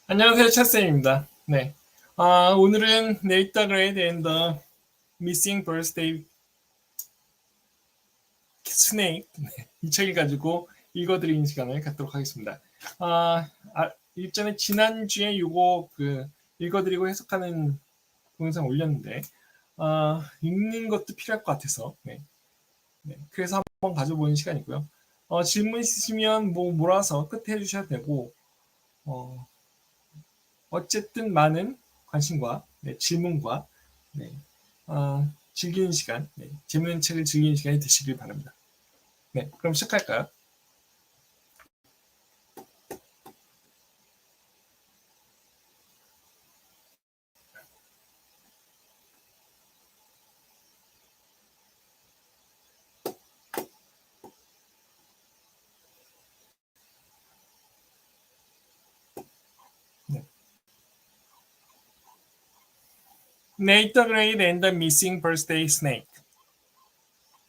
안녕하세요, 찻쌤입니다. 네. 오늘은 Nate the Great and the Missing Birthday Snake 이 책을 가지고 읽어드리는 시간을 갖도록 하겠습니다. 일전에 지난주에 요거 읽어드리고 해석하는 동영상 올렸는데 읽는 것도 필요할 것 같아서 그래서 한번 가져보는 시간이고요. 질문 있으시면 몰아서 끝에 해주셔도 되고 어쨌든 많은 관심과 질문과 즐기는 시간, 재밌는 책을 즐기는 시간이 되시길 바랍니다. 그럼 시작할까요? Nate the Great and the Missing Birthday Snake.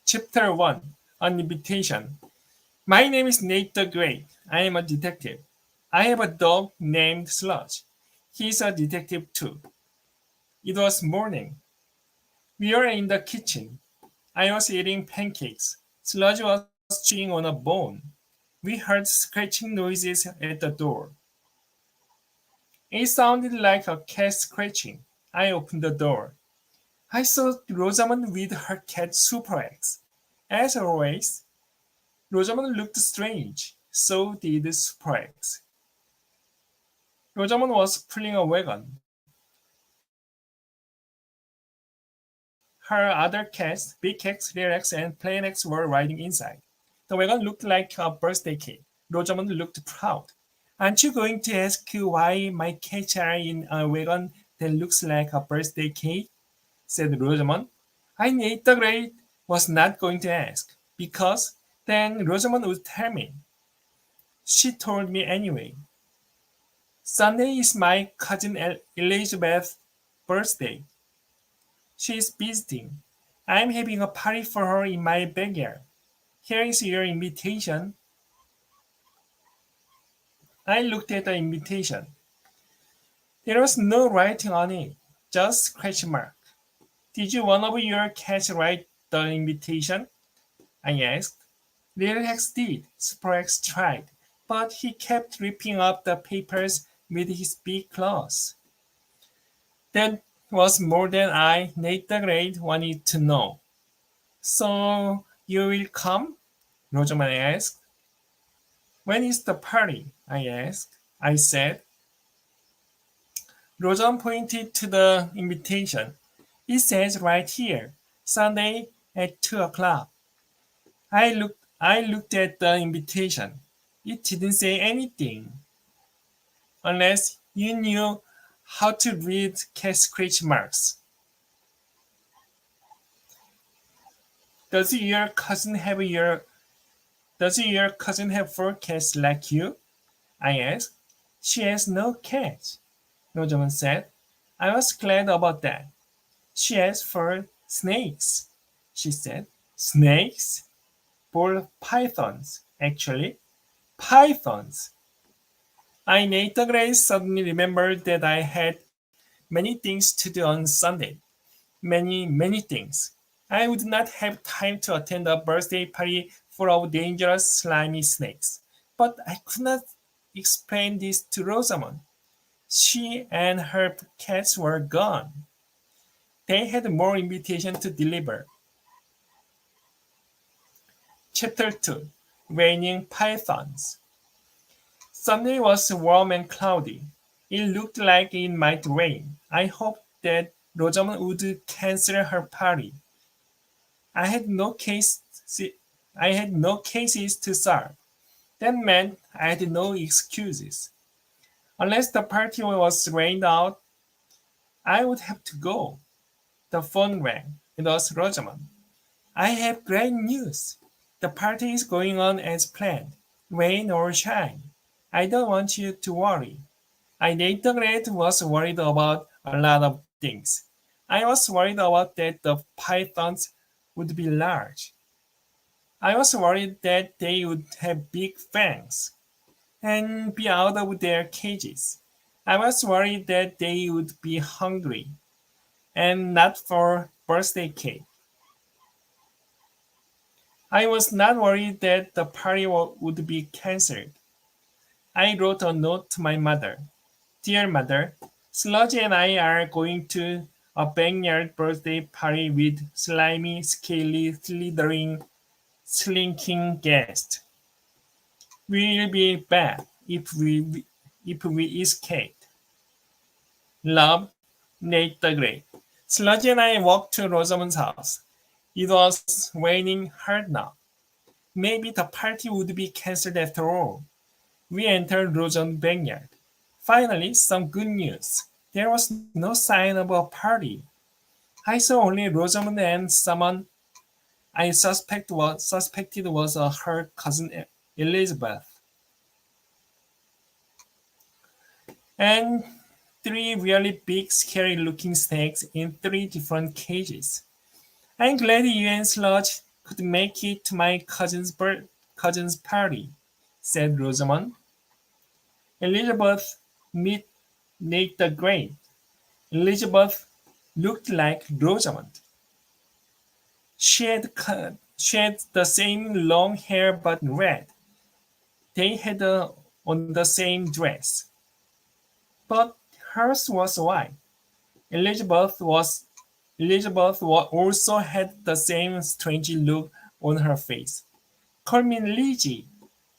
Chapter 1. An Invitation. My name is Nate the Great. I am a detective. I have a dog named Sludge. He's a detective too. It was morning. We were in the kitchen. I was eating pancakes. Sludge was chewing on a bone. We heard scratching noises at the door. It sounded like a cat scratching. I opened the door. I saw Rosamond with her cat Super X. As always, Rosamond looked strange. So did Super X. Rosamond was pulling a wagon. Her other cats, Big X, Real X, and Plain X, were riding inside. The wagon looked like a birthday cake. Rosamond looked proud. Aren't you going to ask why my cats are in a wagon that looks like a birthday cake? Said Rosamond. I, Nate the Great, was not going to ask, because then Rosamond would tell me. She told me anyway. Sunday is my cousin Elizabeth's birthday. She is visiting. I am having a party for her in my backyard. Here is your invitation. I looked at the invitation. There was no writing on it, just scratch mark. Did you one of your cats write the invitation? I asked. Little X did. Super X tried, but he kept ripping up the papers with his big claws. That was more than I, Nate the Great, wanted to know. So you will come? Rosamond asked. When is the party? I asked. I said. Rosamond pointed to the invitation. It says right here, Sunday at 2 o'clock. I looked at the invitation. It didn't say anything. Unless you knew how to read cat scratch marks. Does your cousin have 4 cats like you? I asked. She has no cats, Rosamond said. I was glad about that. She has 4 snakes, she said. Snakes? Ball pythons, actually. Pythons. I, Nate the Great, suddenly remembered that I had many things to do on Sunday. Many things. I would not have time to attend a birthday party full of dangerous, slimy snakes. But I could not explain this to Rosamond. She and her cats were gone. They had more invitations to deliver. Chapter 2. Raining Pythons. Sunday was warm and cloudy. It looked like it might rain. I hoped that Rosamond would cancel her party. I had no cases to solve. That meant I had no excuses. Unless the party was rained out, I would have to go. The phone rang. It was Rosamond. I have great news. The party is going on as planned, rain or shine. I don't want you to worry. I, Nate the Great, was worried about a lot of things. I was worried about that the pythons would be large. I was worried that they would have big fangs and be out of their cages. I was worried that they would be hungry and not for birthday cake. I was not worried that the party would be cancelled. I wrote a note to my mother. Dear mother, Sludgy and I are going to a backyard birthday party with slimy, scaly, slithering, slinking guests. We'll be bad if we escape. Love, Nate the Great. Sludgy and I walked to Rosamond's house. It was raining hard now. Maybe the party would be cancelled after all. We entered Rosamond's backyard. Finally, some good news. There was no sign of a party. I saw only Rosamond and someone I suspected was her cousin Elizabeth. And three really big, scary-looking snakes in three different cages. I'm glad you and Sludge could make it to my cousin's party, said Rosamond. Elizabeth, meet Nate the Great. Elizabeth looked like Rosamond. She had the same long hair but red. They had on the same dress. But hers was white. Elizabeth also had the same strange look on her face. Call me Lizzie,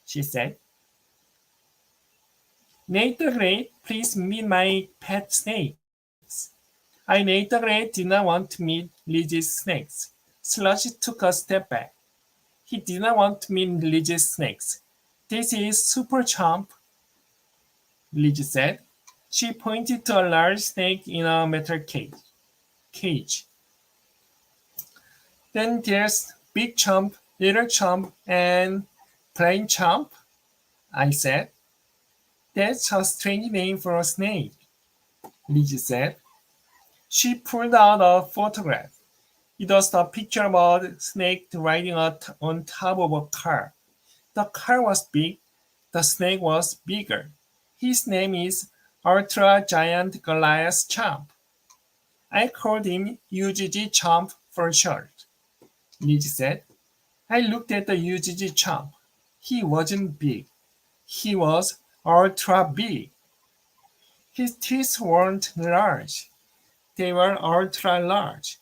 she said. Nate the Great, please meet my pet snakes. Nate the Great did not want to meet Lizzie's snakes. Sludge took a step back. He did not want to meet Lizzie's snakes. This is Super Chomp, Lizzie said. She pointed to a large snake in a metal cage. Then there's Big Chomp, Little Chomp, and Plain Chomp, I said. That's a strange name for a snake, Lizzie said. She pulled out a photograph. It was a picture of a snake riding on top of a car. The car was big. The snake was bigger. His name is Ultra Giant Goliath Chomp. I called him UGG Chomp for short, Lizzie said. I looked at the UGG Chomp. He wasn't big. He was ultra big. His teeth weren't large. They were ultra large.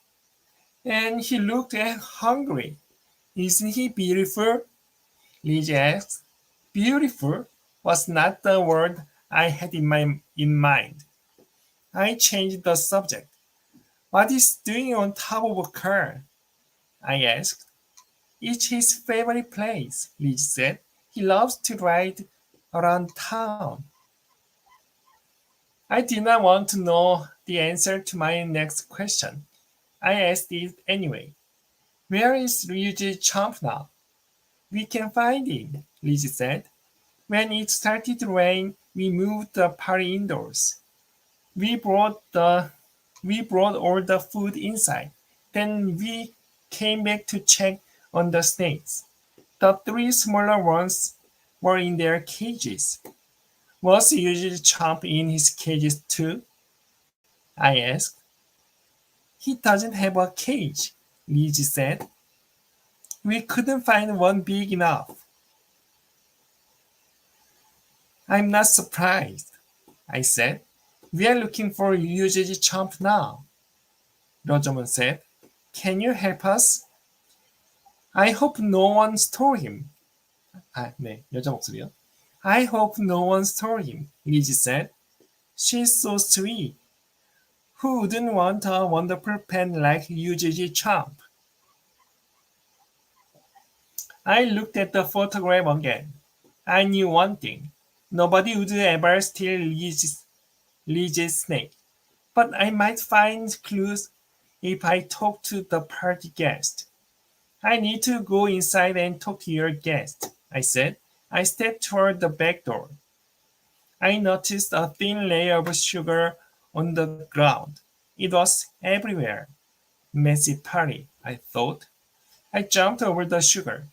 And he looked hungry. Isn't he beautiful? Lizzie asked. Beautiful was not the word I had in mind. I changed the subject. What is he doing on top of a car? I asked. It's his favorite place, Lizzie said. He loves to ride around town. I did not want to know the answer to my next question. I asked it anyway. Where is Ryuji Chomp now? We can find him, Lizzie said. When it started to rain, we moved the party indoors. We brought all the food inside. Then we came back to check on the snakes. The three smaller ones were in their cages. Was Ryuji Chomp in his cages too? I asked. He doesn't have a cage, Lizzie said. We couldn't find one big enough. I'm not surprised, I said. We are looking for UGG Chomp now. Rosamond said. Can you help us? I hope no one stole him. 네, 여자 목소리요. I hope no one stole him, Lizzie said. She's so sweet. Who wouldn't want a wonderful pet like UGG Chomp? I looked at the photograph again. I knew one thing. Nobody would ever steal Lizzie's snake. But I might find clues if I talk to the party guest. I need to go inside and talk to your guest, I said. I stepped toward the back door. I noticed a thin layer of sugar on the ground. It was everywhere. Messy party, I thought. I jumped over the sugar.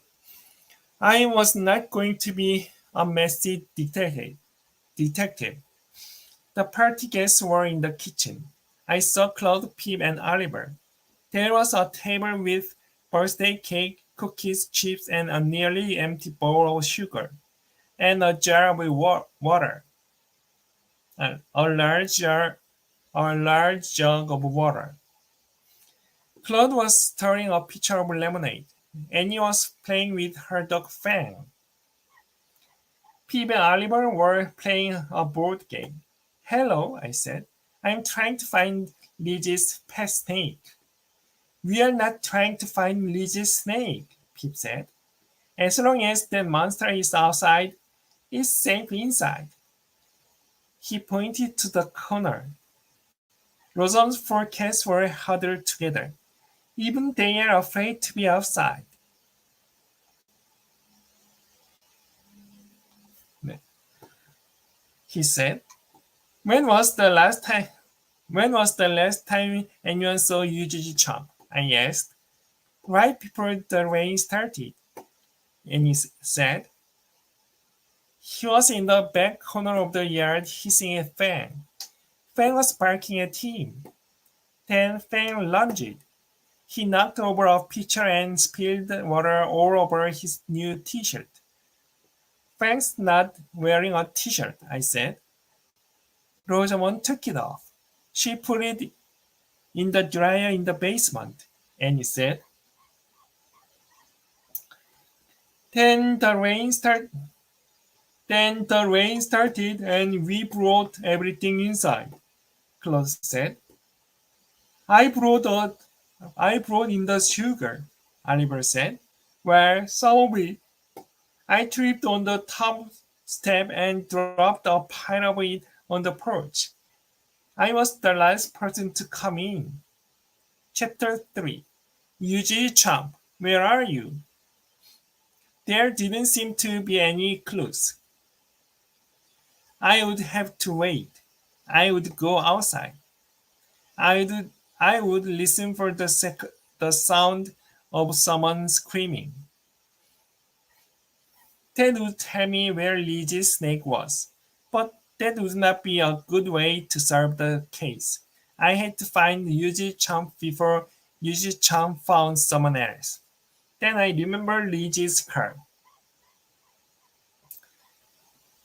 I was not going to be a messy detective. The party guests were in the kitchen. I saw Claude, Pip, and Oliver. There was a table with birthday cake, cookies, chips, and a nearly empty bowl of sugar, and a jar of water. A large jug of water. Claude was stirring a pitcher of lemonade. Annie was playing with her dog Fang. Pip and Oliver were playing a board game. Hello, I said. I'm trying to find Lizzie's pet snake. We are not trying to find Lizzie's snake, Pip said. As long as the monster is outside, it's safe inside. He pointed to the corner. Rosam's four cats were huddled together. Even they are afraid to be outside. He said. When was the last time anyone saw Yuji Chomp? I asked. Right before the rain started, Annie said. He was in the back corner of the yard hissing at Fang. Fang was barking at him. Then Fang lunged. He knocked over a pitcher and spilled water all over his new t-shirt. Fang's not wearing a t-shirt, I said. Rosamond took it off. She put it in the dryer in the basement, Annie said. Then the rain started and we brought everything inside, Claude said. I brought in the sugar, Oliver said. Well, some of it. I tripped on the top step and dropped a pile of it on the porch. I was the last person to come in. Chapter 3. Yuji Chomp, where are you? There didn't seem to be any clues. I would have to wait. I would go outside. I would listen for the sound of someone screaming. That would tell me where Lizzie's snake was, but that would not be a good way to solve the case. I had to find Yuji Chomp before Yuji Chomp found someone else. Then I remembered Lizzie's car.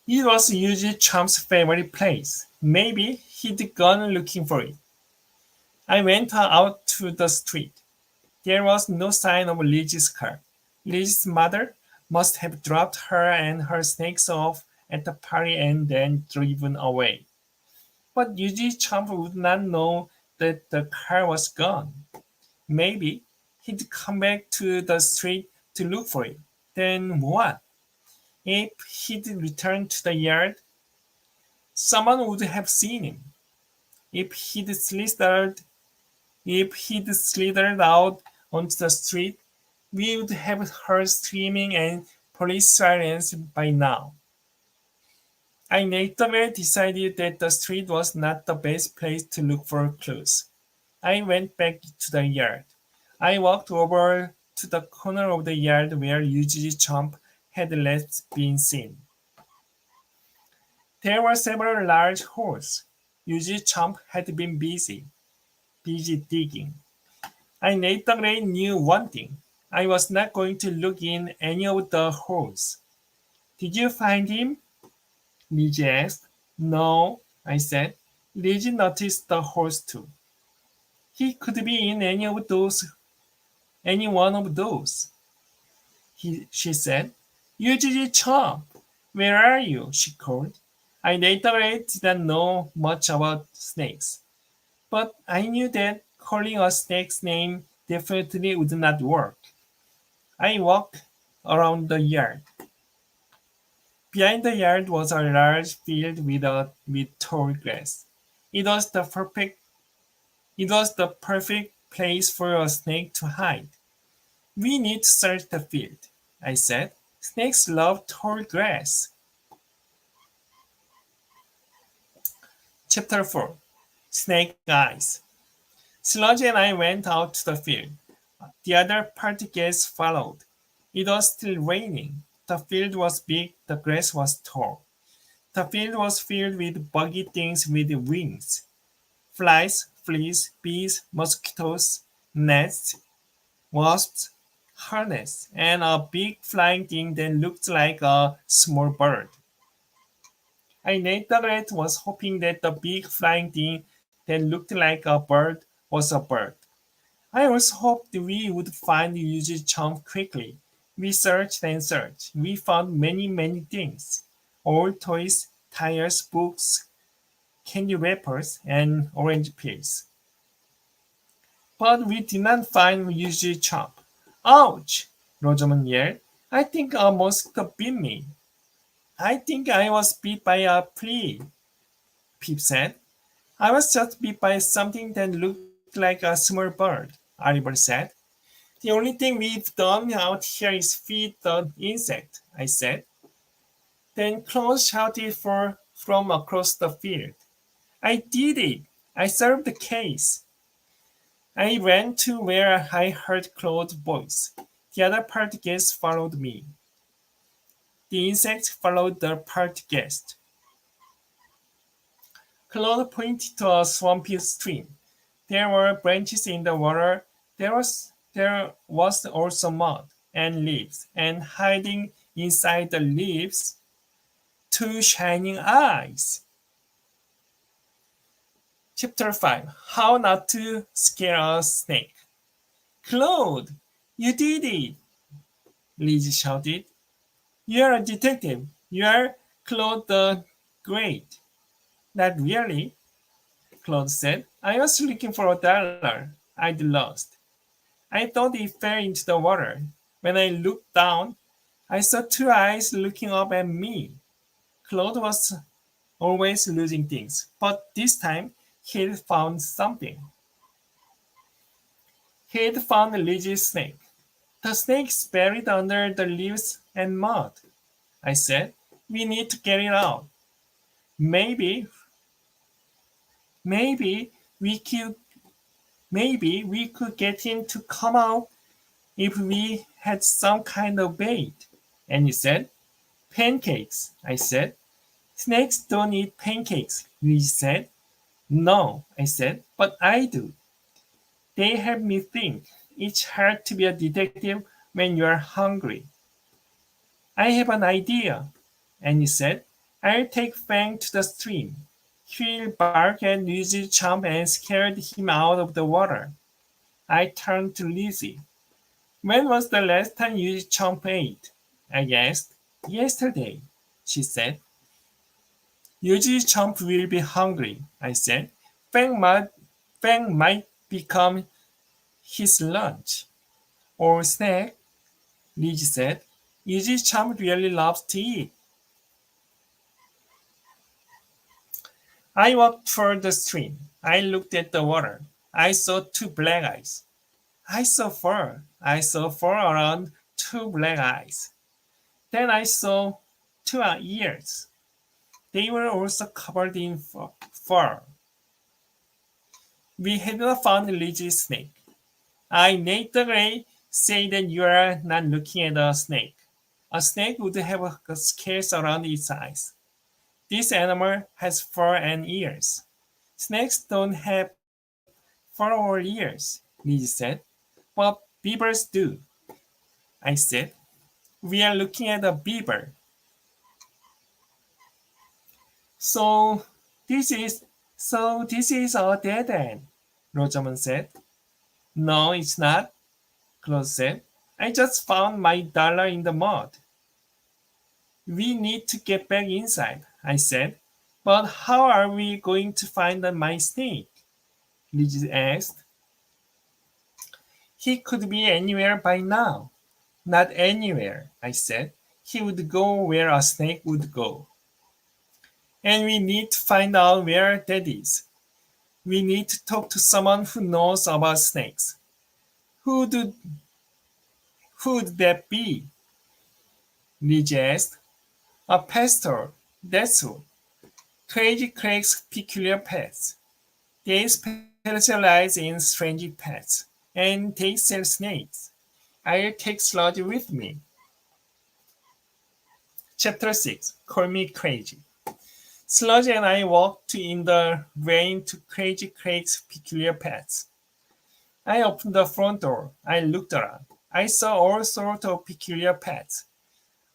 It was Yuji Chomp's favorite place. Maybe he'd gone looking for it. I went out to the street. There was no sign of Lizzie's car. Lizzie's mother must have dropped her and her snakes off at the party and then driven away. But Yuji Chomp would not know that the car was gone. Maybe he'd come back to the street to look for it. Then what? If he'd returned to the yard, someone would have seen him. If he'd slithered out onto the street, we would have heard screaming and police sirens by now. I naively decided that the street was not the best place to look for clues. I went back to the yard. I walked over to the corner of the yard where Yuji Chomp had last been seen. There were several large holes. Yuji Chomp had been busy digging. I naively knew one thing. I was not going to look in any of the holes. Did you find him? Lizzie asked. No, I said. Lizzie noticed the holes too. He could be in any one of those. She said. Yuji Chomp, where are you? She called. I later didn't know much about snakes, but I knew that calling a snake's name definitely would not work. I walked around the yard. Behind the yard was a large field with tall grass. It was the perfect place for a snake to hide. We need to search the field, I said. Snakes love tall grass. Chapter 4. Snake Eyes. Sludge and I went out to the field. The other party guests followed. It was still raining. The field was big, the grass was tall. The field was filled with buggy things with wings. Flies, fleas, bees, mosquitoes, gnats, wasps, hornets, and a big flying thing that looked like a small bird. I named the rat was hoping that the big flying thing that looked like a bird was a bird. I also hoped we would find Yuji's chump quickly. We searched and searched. We found many things. Old toys, tires, books, candy wrappers, and orange peels. But we did not find Yuji's chump. Ouch! Rosamond yelled. I think a mosquito bit me. I think I was bit by a flea, Pip said. I was just bit by something that looked like a small bird, Oliver said. The only thing we've done out here is feed the insect, I said. Then Claus shouted from across the field. I did it! I solved the case! I ran to where I heard Claude's voice. The other party guests followed me. The insect followed the party guest. Claude pointed to a swampy stream. There were branches in the water. There was also mud and leaves, and hiding inside the leaves, two shining eyes. Chapter 5. How not to scare a snake. Claude, you did it! Liz shouted. You're a detective. You're Claude the Great. Not really, Claude said. I was looking for $1 I'd lost. I thought it fell into the water. When I looked down, I saw two eyes looking up at me. Claude was always losing things, but this time he'd found something. He'd found Liz's snake. The snake's buried under the leaves and mud, I said. We need to get it out. Maybe we could get him to come out if we had some kind of bait. And he said, pancakes, I said. Snakes don't eat pancakes, Liz said. No, I said, but I do. They help me think. It's hard to be a detective when you're hungry. I have an idea, and he said, I'll take Fang to the stream. He'll bark at Lizzie Chomp and scared him out of the water. I turned to Lizzie. When was the last time Lizzie Chomp ate? I asked. Yesterday, she said. Lizzie Chomp will be hungry, I said. Fang might become his lunch. Or snack, Lizzie said. Lizzie Chomp really loves to eat. I walked toward the stream. I looked at the water. I saw two black eyes. I saw four. Around two black eyes. Then I saw two ears. They were also covered in fur. We had not found Lizzie's snake. I Nate the Grey say that you are not looking at a snake. A snake would have scales around its eyes. This animal has fur and ears. Snakes don't have fur or ears, Liz said. But beavers do, I said. We are looking at a beaver. So this is a dead end, Rosamond said. No, it's not, Claude said. I just found my dollar in the mud. We need to get back inside, I said. But how are we going to find my snake? Liz asked. He could be anywhere by now. Not anywhere, I said. He would go where a snake would go. And we need to find out where that is. We need to talk to someone who knows about snakes. Who would that be? Liz asked. A pastor, that's who. Crazy Craig's peculiar pets. They specialize in strange pets, and they sell snakes. I'll take Sludge with me. Chapter 6. Call Me Crazy. Sludge and I walked in the rain to Crazy Craig's peculiar paths. I opened the front door. I looked around. I saw all sorts of peculiar pets.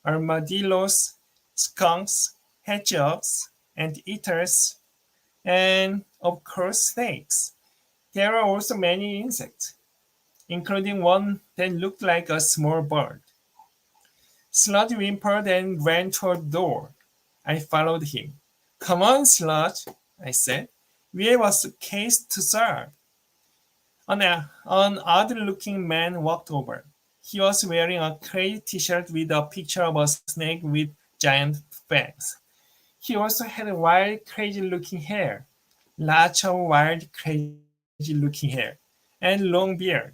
Armadillos, skunks, hedgehogs, and eaters, and of course snakes. There are also many insects, including one that looked like a small bird. Sludge whimpered and ran toward the door. I followed him. Come on, Sludge, I said. We have a case to solve. An odd-looking man walked over. He was wearing a crazy t-shirt with a picture of a snake with giant fangs. He also had wild, crazy-looking hair, lots of wild, crazy-looking hair, and long beard.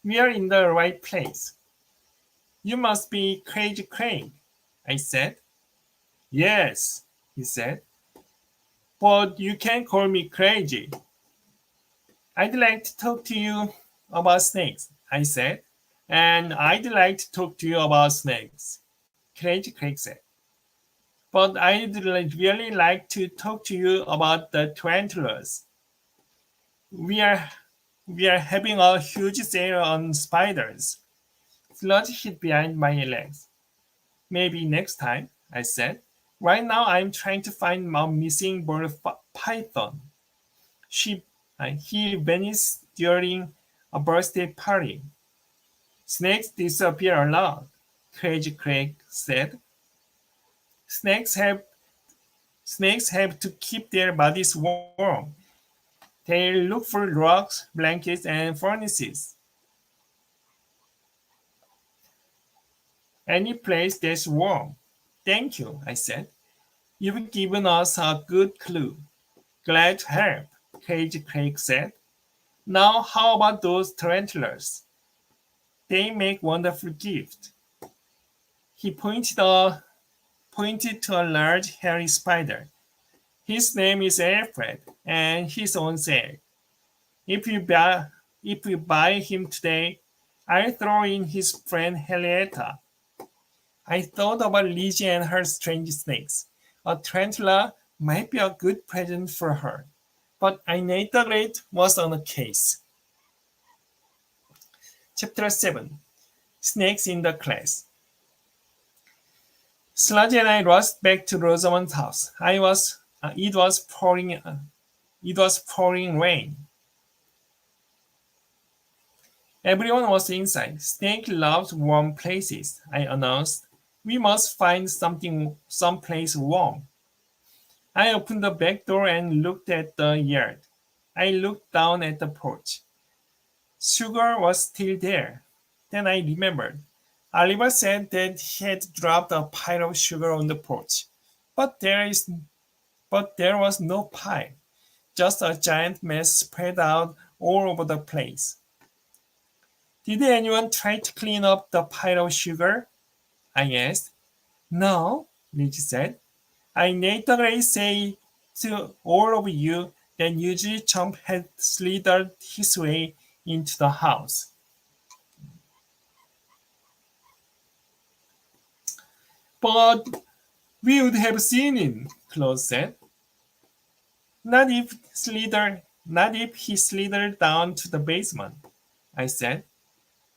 We are in the right place. You must be Crazy Craig, I said. Yes, he said. But you can't call me crazy. I'd like to talk to you about snakes, I said. And I'd like to talk to you about snakes, Crazy Craig said. But I'd really like to talk to you about the tarantulas. We are having a huge sale on spiders. Sludge hid behind my legs. Maybe next time, I said. Right now I'm trying to find a missing ball python. He vanished during a birthday party. Snakes disappear a lot, Crazy Craig said. Snakes have to keep their bodies warm. They look for rocks, blankets, and furnaces. Any place that's warm. Thank you, I said. You've given us a good clue. Glad to help, Crazy Craig said. Now how about those tarantulas? They make wonderful gifts. He pointed to a large hairy spider. His name is Alfred, and he's on sale. If you buy him today, I'll throw in his friend Henrietta. I thought about Lizzie and her strange snakes. A tarantula might be a good present for her, but Nate the Great was on a case. Chapter 7. Snakes in the Class. Sludge and I rushed back to Rosamond's house. It was pouring rain. Everyone was inside. Snake loves warm places, I announced. We must find someplace warm. I opened the back door and looked at the yard. I looked down at the porch. Sugar was still there. Then I remembered. Oliver said that he had dropped a pile of sugar on the porch. But there was no pile, just a giant mess spread out all over the place. Did anyone try to clean up the pile of sugar? I asked. No, Liz said. I naively say to all of you that usually Chump had slithered his way into the house. But we would have seen him, Claus said. Not if he slithered down to the basement, I said.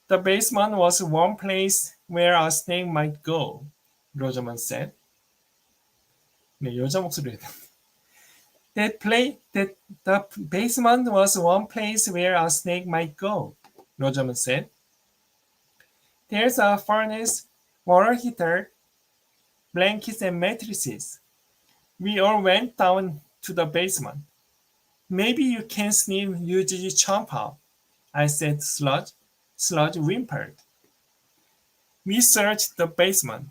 The basement was one place where a snake might go, Rosamond said. 네, 여자 목소리예요. The basement was one place where a snake might go, Rosamond said. There's a furnace, water heater, blankets and mattresses. We all went down to the basement. Maybe you can sniff Yuji's chomp out, I said to Sludge. Sludge whimpered. We searched the basement.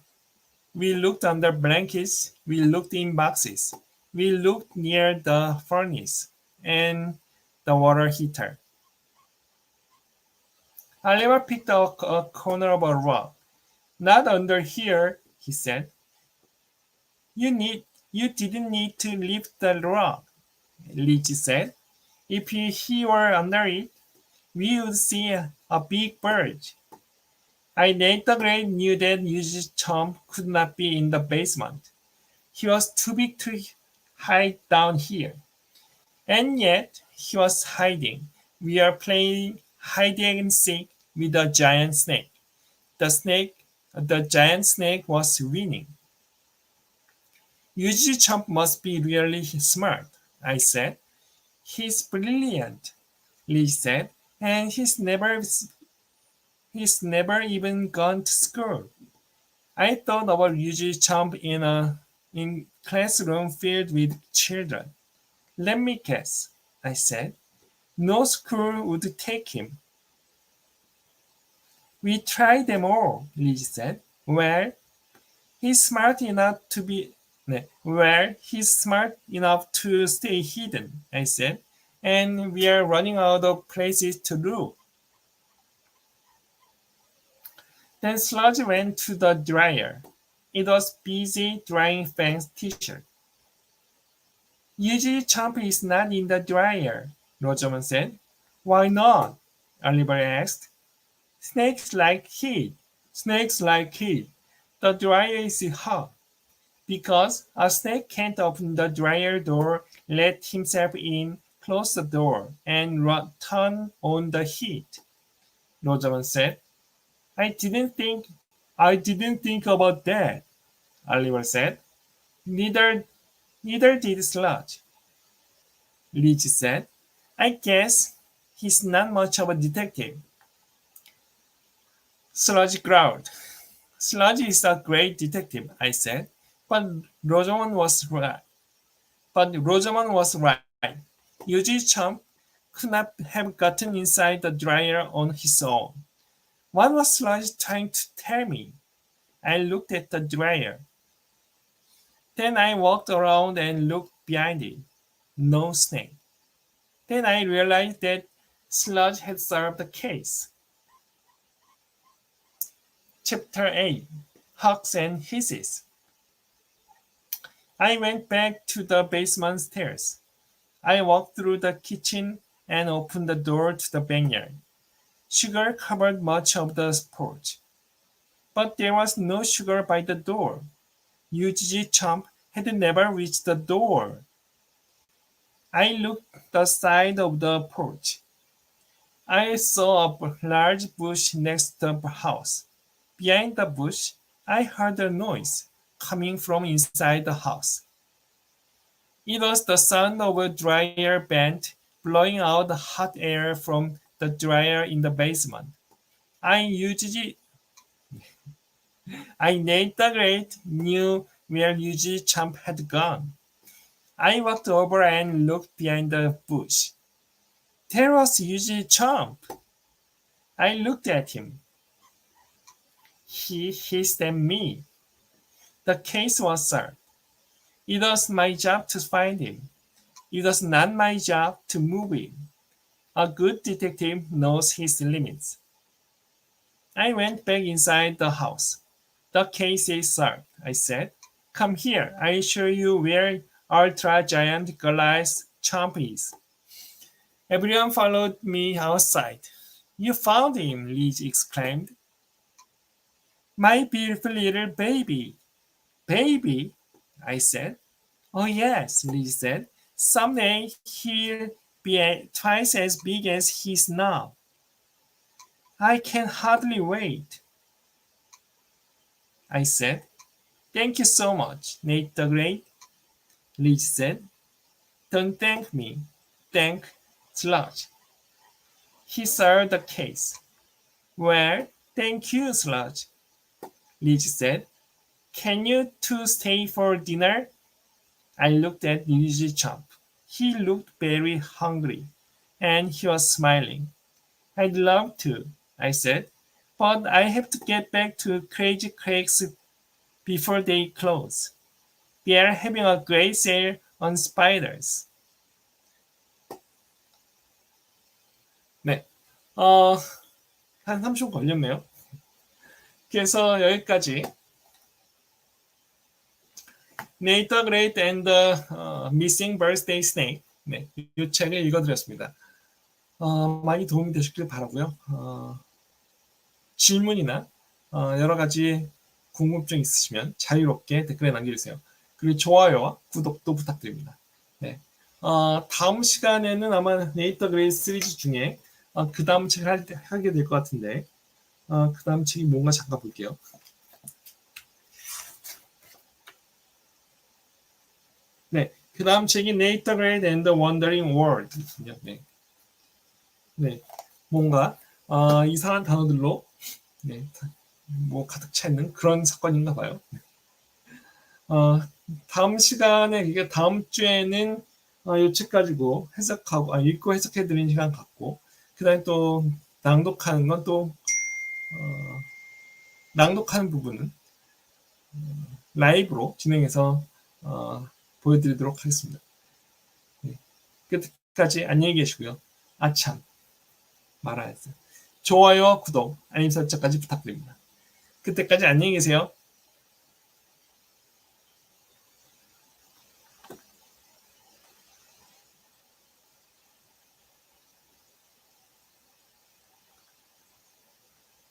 We looked under blankets. We looked in boxes. We looked near the furnace and the water heater. Oliver picked up a corner of a rock. Not under here, he said. You didn't need to lift the rock, Liz said. If he were under it, we would see a big bird. I Nate the Great knew that Yuji's chump could not be in the basement. He was too big to hide down here. And yet, he was hiding. We are playing hide and seek with a giant snake. The giant snake was winning. Yuji Chomp must be really smart, I said. He's brilliant, Liz said, and he's never even gone to school. I thought about Yuji Chomp in classroom filled with children. Let me guess, I said. No school would take him. We tried them all, Liz said. He's smart enough to stay hidden, I said, and we are running out of places to look. Then Sludge went to the dryer. It was busy drying Fang's t-shirt. Yuji Chomp is not in the dryer, Rosamond said. Why not? Oliver asked. Snakes like heat. The dryer is hot. Because a snake can't open the dryer door, let himself in, close the door, and turn on the heat, Rosamond said. I didn't think about that, Oliver said. Neither did Sludge. Liz said. I guess he's not much of a detective. Sludge growled. Sludge is a great detective, I said. But Rosamond was right. Yuji Chomp could not have gotten inside the dryer on his own. What was Sludge trying to tell me? I looked at the dryer. Then I walked around and looked behind it. No snake. Then I realized that Sludge had solved the case. Chapter 8. Hawks and Hisses. I went back to the basement stairs. I walked through the kitchen and opened the door to the backyard. Sugar covered much of the porch. But there was no sugar by the door. Yuji Chomp had never reached the door. I looked the side of the porch. I saw a large bush next to the house. Behind the bush, I heard a noise coming from inside the house. It was the sound of a dryer vent blowing out the hot air from the dryer in the basement. Nate the Great knew where Yuji Chomp had gone. I walked over and looked behind the bush. There was Yuji Chomp. I looked at him. He hissed at me. The case was solved. It was my job to find him. It was not my job to move him. A good detective knows his limits. I went back inside the house. The case is solved, I said. Come here, I'll show you where ultra-giant Goliath Chomp is. Everyone followed me outside. You found him, Liz exclaimed. My beautiful little baby. Baby? I said. Oh yes, Liz said. Someday he'll be twice as big as he is now. I can hardly wait, I said. Thank you so much, Nate the Great, Liz said. Don't thank me. Thank Sludge. He solved the case. Well, thank you, Sludge, Liz said. Can you two stay for dinner? I looked at Yuji Chomp. He looked very hungry, and he was smiling. I'd love to, I said, but I have to get back to Crazy Craig's before they close. They are having a great sale on spiders. 네, 한 30분 걸렸네요. 그래서 여기까지 Nate the Great and the Missing Birthday Snake, 네, 이 책을 읽어드렸습니다. 많이 도움이 되셨길 바라고요. 질문이나 여러 가지 궁금증 있으시면 자유롭게 댓글에 남겨주세요. 그리고 좋아요와 구독도 부탁드립니다. 네. 다음 시간에는 아마 네이터 그레이 시리즈 중에 그 다음 책을 하게 될 것 같은데 그 다음 책이 뭔가 잠깐 볼게요. 네, 그 다음 책이 네이터 그레이 and the Wandering World. 네, 네, 뭔가 이상한 단어들로 네, 뭐 가득 차 있는 그런 사건인가 봐요. 다음 시간에 이게 다음 주에는 이 책 가지고 해석하고 읽고 해석해 드리는 시간 갖고 그다음에 또 낭독하는 건 또 낭독하는 부분은 라이브로 진행해서 보여드리도록 하겠습니다. 네. 끝까지 안녕히 계시고요. 아참 말안 했어요. 좋아요와 구독, 알림 설정까지 부탁드립니다. 그때까지 안녕히 계세요.